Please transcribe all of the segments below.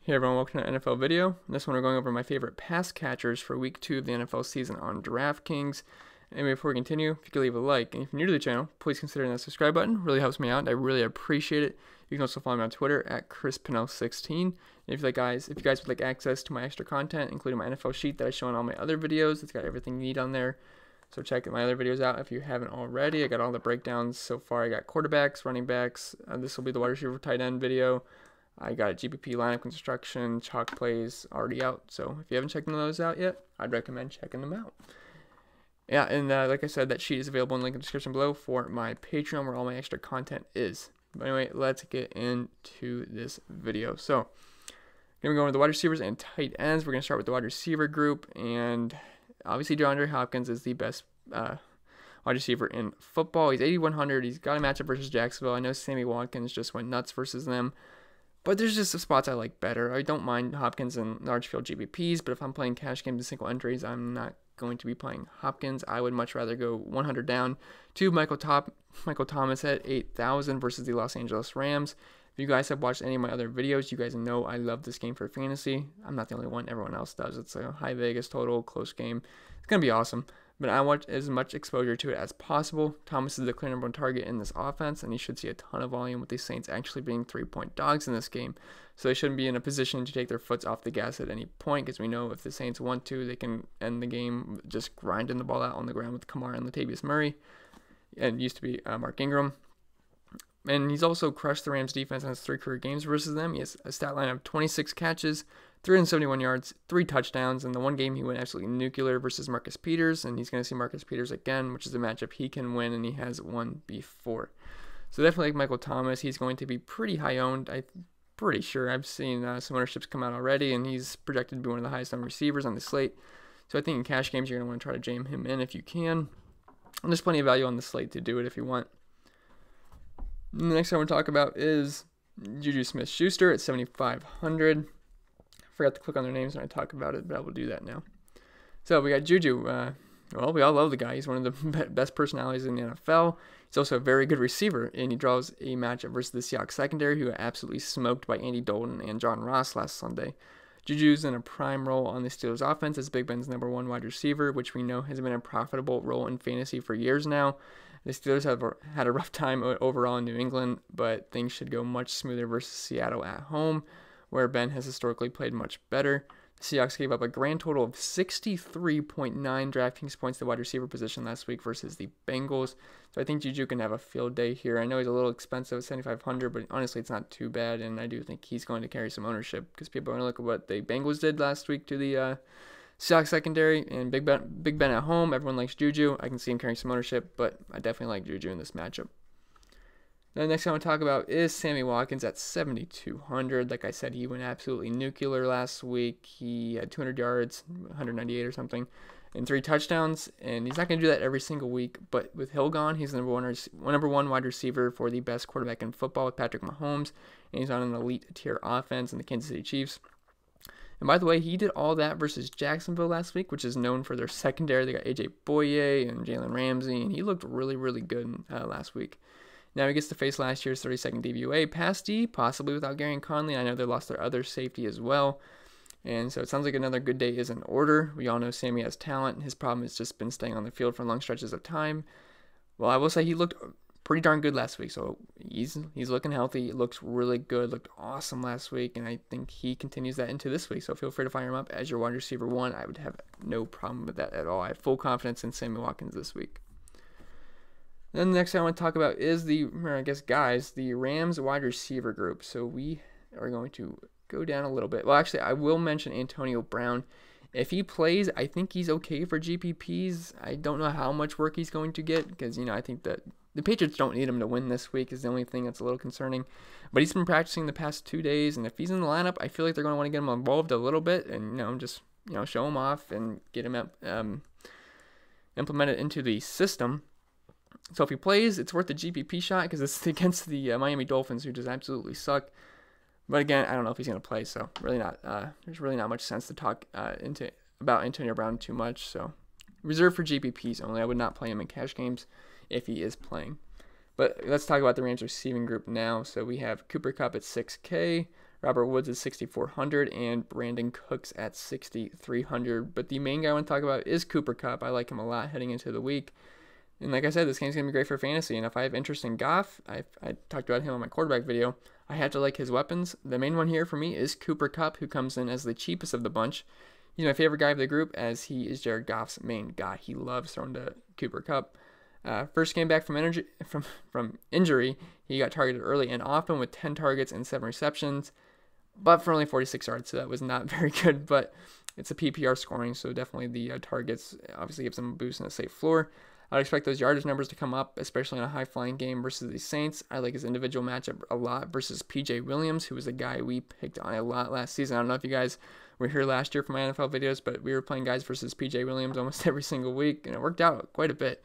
Hey everyone, welcome to an NFL video. In this one we're going over my favorite pass catchers for week 2 of the NFL season on Draftkings. Anyway, before we continue, if you could leave a like, and if you're new to the channel, please consider that subscribe button. It really helps me out, and I really appreciate it. You can also follow me on Twitter at ChrisPennell16. And if you guys would like access to my extra content, including my NFL sheet that I show in all my other videos, it's got everything you need on there. So check my other videos out if you haven't already. I got all the breakdowns so far. I got quarterbacks, running backs. This will be the wide receiver tight end video. I got a GPP lineup construction, chalk plays already out. So if you haven't checked those out yet, I'd recommend checking them out. Yeah, and like I said, that sheet is available in the link in the description below for my Patreon where all my extra content is. But anyway, let's get into this video. So I'm going to go over the wide receivers and tight ends. We're going to start with the wide receiver group. And obviously, DeAndre Hopkins is the best wide receiver in football. He's 8,100. He's got a matchup versus Jacksonville. I know Sammy Watkins just went nuts versus them. But there's just some spots I like better. I don't mind Hopkins in large field GPPs, but if I'm playing cash games and single entries, I'm not going to be playing Hopkins. I would much rather go 100 down to Michael Thomas at 8,000 versus the Los Angeles Rams. If you guys have watched any of my other videos, you guys know I love this game for fantasy. I'm not the only one. Everyone else does. It's a high Vegas total, close game. It's going to be awesome. But I want as much exposure to it as possible. Thomas is the clear number one target in this offense, and he should see a ton of volume with the Saints actually being 3-point dogs in this game. So they shouldn't be in a position to take their foots off the gas at any point, because we know if the Saints want to, they can end the game just grinding the ball out on the ground with Kamara and Latavius Murray. And it used to be Mark Ingram. And he's also crushed the Rams defense in his 3 career games versus them. He has a stat line of 26 catches, 371 yards, 3 touchdowns. In the one game, he went absolutely nuclear versus Marcus Peters, and he's going to see Marcus Peters again, which is a matchup he can win, and he has won before. So definitely like Michael Thomas, he's going to be pretty high owned. I'm pretty sure I've seen some ownerships come out already, and he's projected to be one of the highest owned receivers on the slate. So I think in cash games, you're going to want to try to jam him in if you can. And there's plenty of value on the slate to do it if you want. And the next thing I want to talk about is Juju Smith-Schuster at 7,500. Forgot to click on their names when I talk about it, but I will do that now. So we got Juju. Well, we all love the guy. He's one of the best personalities in the NFL. He's also a very good receiver, and he draws a matchup versus the Seahawks secondary, who got absolutely smoked by Andy Dalton and John Ross last Sunday. Juju's in a prime role on the Steelers offense as Big Ben's #1 wide receiver, which we know has been a profitable role in fantasy for years now. The Steelers have had a rough time overall in New England, but things should go much smoother versus Seattle at home, where Ben has historically played much better. The Seahawks gave up a grand total of 63.9 DraftKings points to the wide receiver position last week versus the Bengals. So I think Juju can have a field day here. I know he's a little expensive at 7,500, but honestly, it's not too bad, and I do think he's going to carry some ownership because people are going to look at what the Bengals did last week to the Seahawks secondary, and Big Ben at home. Everyone likes Juju. I can see him carrying some ownership, but I definitely like Juju in this matchup. The next thing I want to talk about is Sammy Watkins at 7,200. Like I said, he went absolutely nuclear last week. He had 200 yards, 198 or something, and 3 touchdowns. And he's not going to do that every single week. But with Hill gone, he's the number one wide receiver for the best quarterback in football with Patrick Mahomes. And he's on an elite tier offense in the Kansas City Chiefs. And by the way, he did all that versus Jacksonville last week, which is known for their secondary. They got A.J. Boye and Jalen Ramsey, and he looked really, really good last week. Now he gets to face last year's 32nd DVOA pass D, possibly without Gary Conley. I know they lost their other safety as well. And so it sounds like another good day is in order. We all know Sammy has talent. His problem has just been staying on the field for long stretches of time. Well, I will say he looked pretty darn good last week. So he's looking healthy. It looks really good. Looked awesome last week. And I think he continues that into this week. So feel free to fire him up as your wide receiver 1. I would have no problem with that at all. I have full confidence in Sammy Watkins this week. Then the next thing I want to talk about is the Rams wide receiver group. So we are going to go down a little bit. Well, actually, I will mention Antonio Brown. If he plays, I think he's okay for GPPs. I don't know how much work he's going to get because, I think that the Patriots don't need him to win this week is the only thing that's a little concerning. But he's been practicing the past 2 days, and if he's in the lineup, I feel like they're going to want to get him involved a little bit and, just, show him off and get him implemented into the system. So if he plays, it's worth the GPP shot because it's against the Miami Dolphins, who just absolutely suck. But again, I don't know if he's going to play, so really not. There's really not much sense to talk about Antonio Brown too much. So reserved for GPPs only. I would not play him in cash games if he is playing. But let's talk about the Rams receiving group now. So we have Cooper Kupp at 6K, Robert Woods is 6,400, and Brandon Cooks at 6,300. But the main guy I want to talk about is Cooper Kupp. I like him a lot heading into the week. And like I said, this game's going to be great for fantasy. And if I have interest in Goff, I talked about him on my quarterback video, I have to like his weapons. The main one here for me is Cooper Kupp, who comes in as the cheapest of the bunch. He's my favorite guy of the group, as he is Jared Goff's main guy. He loves throwing to Cooper Kupp. First game back from injury, he got targeted early and often with 10 targets and 7 receptions, but for only 46 yards, so that was not very good. But it's a PPR scoring, so definitely the targets obviously gives him a boost and a safe floor. I'd expect those yardage numbers to come up, especially in a high-flying game versus the Saints. I like his individual matchup a lot versus P.J. Williams, who was a guy we picked on a lot last season. I don't know if you guys were here last year for my NFL videos, but we were playing guys versus P.J. Williams almost every single week, and it worked out quite a bit.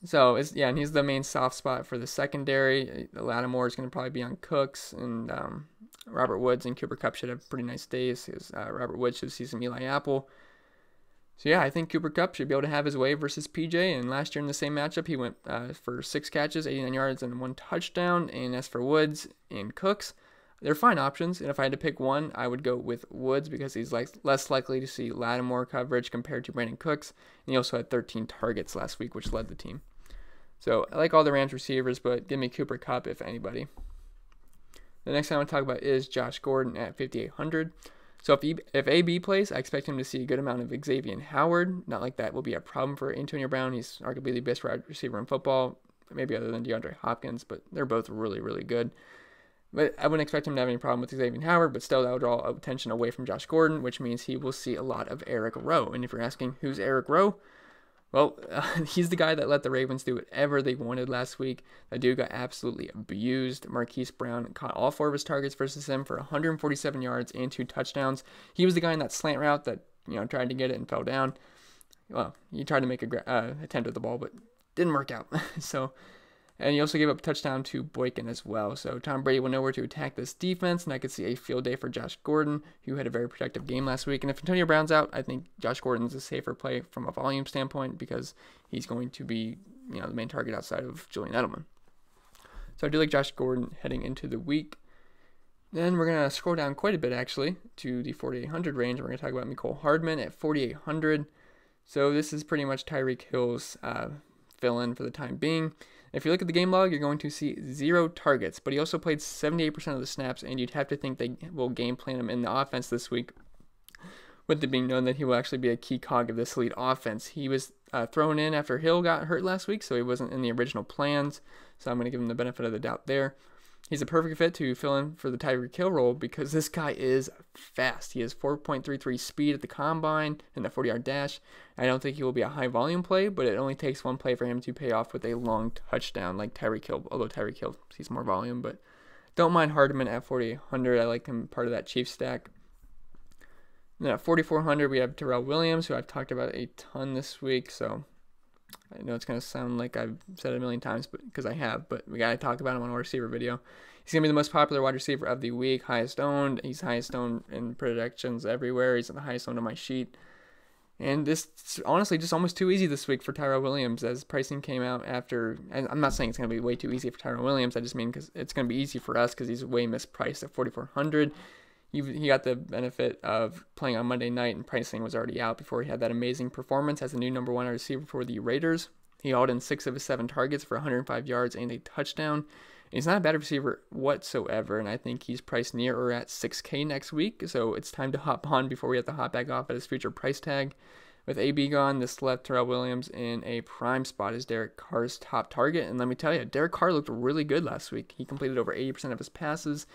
So, and he's the main soft spot for the secondary. Lattimore is going to probably be on Cooks, and Robert Woods and Cooper Kupp should have pretty nice days, because Robert Woods should see some Eli Apple. So yeah, I think Cooper Kupp should be able to have his way versus PJ. And last year in the same matchup, he went for 6 catches, 89 yards, and 1 touchdown. And as for Woods and Cooks, they're fine options. And if I had to pick one, I would go with Woods because he's less likely to see Lattimore coverage compared to Brandon Cooks. And he also had 13 targets last week, which led the team. So I like all the Rams receivers, but give me Cooper Kupp if anybody. The next thing I want to talk about is Josh Gordon at 5,800. So if AB plays, I expect him to see a good amount of Xavier Howard. Not like that will be a problem for Antonio Brown. He's arguably the best wide receiver in football, maybe other than DeAndre Hopkins, but they're both really, really good. But I wouldn't expect him to have any problem with Xavier Howard, but still that would draw attention away from Josh Gordon, which means he will see a lot of Eric Rowe. And if you're asking who's Eric Rowe, well, he's the guy that let the Ravens do whatever they wanted last week. That dude got absolutely abused. Marquise Brown caught all 4 of his targets versus him for 147 yards and 2 touchdowns. He was the guy in that slant route that tried to get it and fell down. Well, he tried to make a attempt at the ball, but didn't work out. And he also gave up a touchdown to Boykin as well. So Tom Brady will know where to attack this defense, and I could see a field day for Josh Gordon, who had a very productive game last week. And if Antonio Brown's out, I think Josh Gordon's a safer play from a volume standpoint because he's going to be the main target outside of Julian Edelman. So I do like Josh Gordon heading into the week. Then we're going to scroll down quite a bit, actually, to the 4,800 range. We're going to talk about Mecole Hardman at 4,800. So this is pretty much Tyreek Hill's fill-in for the time being. If you look at the game log, you're going to see 0 targets, but he also played 78% of the snaps, and you'd have to think they will game plan him in the offense this week, with it being known that he will actually be a key cog of this elite offense. He was thrown in after Hill got hurt last week, so he wasn't in the original plans, so I'm going to give him the benefit of the doubt there. He's a perfect fit to fill in for the Tyreek Hill role because this guy is fast. He has 4.33 speed at the combine and the 40-yard dash. I don't think he will be a high-volume play, but it only takes one play for him to pay off with a long touchdown like Tyreek Hill, although Tyreek Hill sees more volume. But don't mind Hardman at 4,800. I like him part of that Chiefs stack. Then at 4,400, we have Terrell Williams, who I've talked about a ton this week, so I know it's going to sound like I've said it a million times, because I have, but we got to talk about him on our receiver video. He's going to be the most popular wide receiver of the week, highest owned. He's highest owned in predictions everywhere. He's the highest owned on my sheet. And this honestly just almost too easy this week for Tyrell Williams as pricing came out after. And I'm not saying it's going to be way too easy for Tyrell Williams. I just mean because it's going to be easy for us because he's way mispriced at 4,400. He got the benefit of playing on Monday night, and pricing was already out before he had that amazing performance as the new number 1 receiver for the Raiders. He hauled in 6 of his 7 targets for 105 yards and a touchdown. And he's not a bad receiver whatsoever, and I think he's priced near or at $6K next week, so it's time to hop on before we have to hop back off at his future price tag. With AB gone, this left Terrell Williams in a prime spot as Derek Carr's top target, and let me tell you, Derek Carr looked really good last week. He completed over 80% of his passes.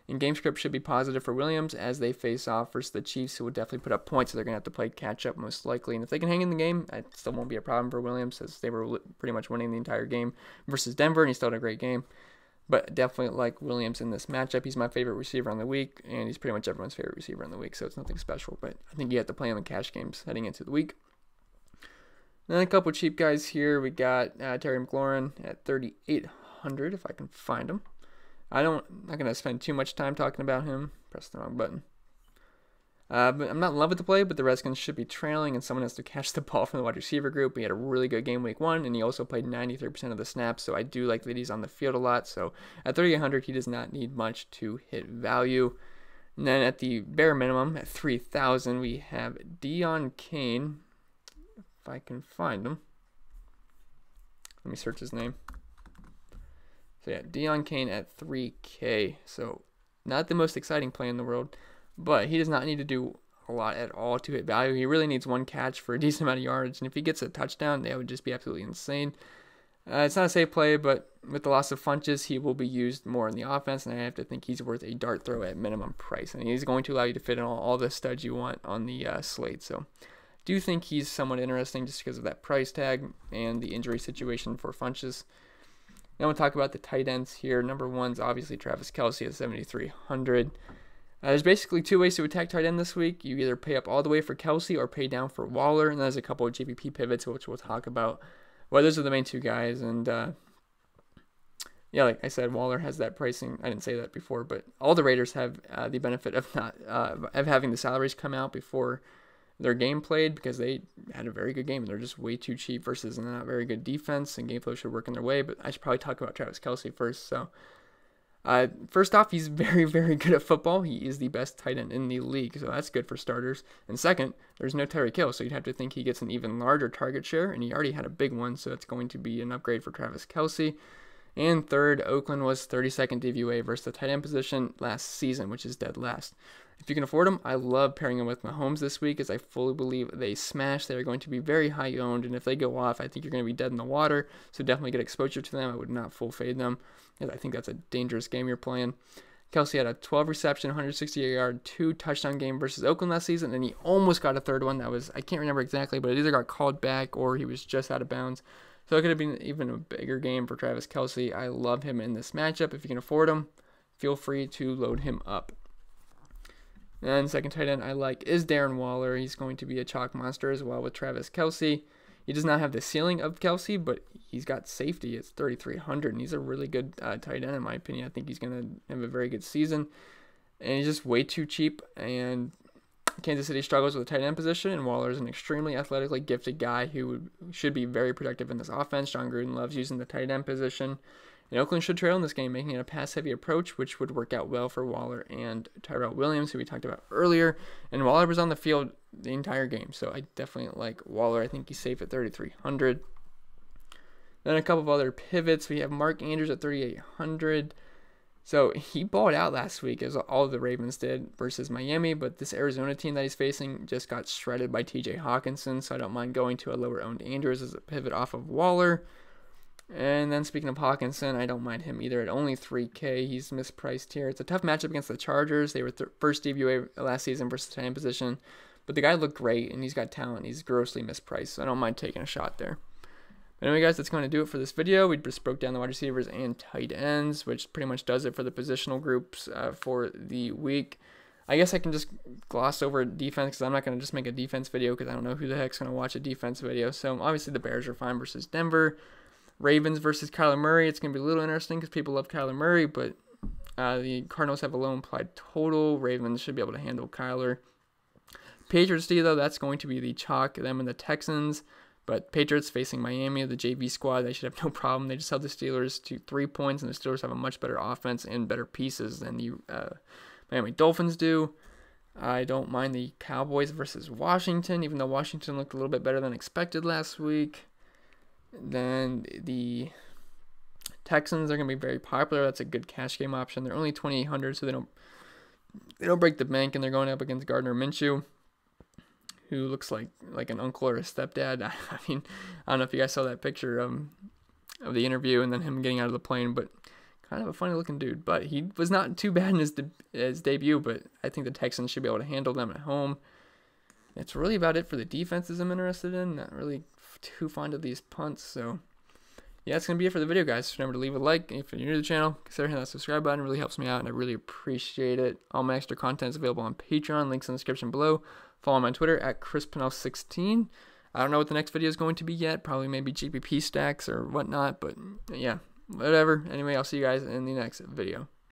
And game script should be positive for Williams as they face off versus the Chiefs, who will definitely put up points, so they're going to have to play catch-up most likely. And if they can hang in the game, it still won't be a problem for Williams as they were pretty much winning the entire game versus Denver, and he still had a great game. But definitely like Williams in this matchup. He's my favorite receiver on the week, and he's pretty much everyone's favorite receiver on the week, so it's nothing special. But I think you have to play him in cash games heading into the week. Then a couple cheap guys here. We got Terry McLaurin at 3,800 if I can find him. I'm not going to spend too much time talking about him. Press the wrong button. But I'm not in love with the play, but the Redskins should be trailing, and someone has to catch the ball from the wide receiver group. He had a really good game week 1, and he also played 93% of the snaps, so I do like that he's on the field a lot. So at 3,800, he does not need much to hit value. And then at the bare minimum, at 3,000, we have Deon Cain. If I can find him. Let me search his name. So yeah, Deon Cain at 3K. So not the most exciting play in the world, but he does not need to do a lot at all to hit value. He really needs one catch for a decent amount of yards, and if he gets a touchdown, that would just be absolutely insane. It's not a safe play, but with the loss of Funches, he will be used more in the offense, and I have to think he's worth a dart throw at minimum price. And he's going to allow you to fit in all the studs you want on the slate. So do think he's somewhat interesting just because of that price tag and the injury situation for Funches. Now we'll talk about the tight ends here. Number 1's obviously Travis Kelce at 7,300. There's basically 2 ways to attack tight end this week. You either pay up all the way for Kelce or pay down for Waller, and there's a couple of GPP pivots, which we'll talk about. Well, those are the main 2 guys, and yeah, like I said, Waller has that pricing. I didn't say that before, but all the Raiders have the benefit of not of having the salaries come out before their game played, because they had a very good game. They're just way too cheap versus a not very good defense, and game flow should work in their way. But I should probably talk about Travis Kelce first. So first off, he's very, very good at football. He is the best tight end in the league, so that's good for starters. And second, there's no Tyreek Hill, so you'd have to think he gets an even larger target share, and he already had a big one, so it's going to be an upgrade for Travis Kelce. And third, Oakland was 32nd DVOA versus the tight end position last season, which is dead last. If you can afford him, I love pairing him with Mahomes this week, as I fully believe they smash. They're going to be very high owned, and if they go off, I think you're going to be dead in the water. So definitely get exposure to them. I would not full fade them, because I think that's a dangerous game you're playing. Kelce had a 12 reception, 168 yard, 2 touchdown game versus Oakland last season, and he almost got a third one. That was, I can't remember exactly, but it either got called back or he was just out of bounds. So it could have been even a bigger game for Travis Kelce. I love him in this matchup. If you can afford him, feel free to load him up. And second tight end I like is Darren Waller. He's going to be a chalk monster as well with Travis Kelce. He does not have the ceiling of Kelce, but he's got safety. It's 3,300, and he's a really good tight end in my opinion. I think he's going to have a very good season. And he's just way too cheap, and Kansas City struggles with the tight end position, and Waller is an extremely athletically gifted guy who should be very productive in this offense. John Gruden loves using the tight end position. And Oakland should trail in this game, making it a pass-heavy approach, which would work out well for Waller and Tyrell Williams, who we talked about earlier. And Waller was on the field the entire game, so I definitely like Waller. I think he's safe at 3,300. Then a couple of other pivots. We have Mark Andrews at 3,800. So he balled out last week, as all the Ravens did, versus Miami, but this Arizona team that he's facing just got shredded by TJ Hawkinson, so I don't mind going to a lower-owned Andrews as a pivot off of Waller. And then speaking of Hawkinson, I don't mind him either at only 3K. He's mispriced here. It's a tough matchup against the Chargers. They were first DVOA last season versus the tight end position, but the guy looked great, and he's got talent. He's grossly mispriced, so I don't mind taking a shot there. Anyway, guys, that's going to do it for this video. We just broke down the wide receivers and tight ends, which pretty much does it for the positional groups for the week. I guess I can just gloss over defense, because I'm not going to just make a defense video, because I don't know who the heck's going to watch a defense video. So obviously the Bears are fine versus Denver. Ravens versus Kyler Murray. It's going to be a little interesting because people love Kyler Murray, but the Cardinals have a low implied total. Ravens should be able to handle Kyler. Patriots D, though, that's going to be the chalk, them and the Texans. But Patriots facing Miami, the JV squad, they should have no problem. They just held the Steelers to 3 points, and the Steelers have a much better offense and better pieces than the Miami Dolphins do. I don't mind the Cowboys versus Washington, even though Washington looked a little bit better than expected last week. Then the Texans are going to be very popular. That's a good cash game option. They're only 2,800, so they don't break the bank, and they're going up against Gardner Minshew, who looks like an uncle or a stepdad. I mean, I don't know if you guys saw that picture of the interview and then him getting out of the plane, but kind of a funny looking dude. But he was not too bad in his debut, but I think the Texans should be able to handle them at home. That's really about it for the defenses I'm interested in. Not really too fond of these punts, so yeah, that's going to be it for the video, guys. Remember to leave a like. If you're new to the channel, consider hitting that subscribe button. It really helps me out, and I really appreciate it. All my extra content is available on Patreon. Links in the description below. Follow me on Twitter at ChrisPennell16. I don't know what the next video is going to be yet. Probably maybe GPP stacks or whatnot, but yeah, whatever. Anyway, I'll see you guys in the next video.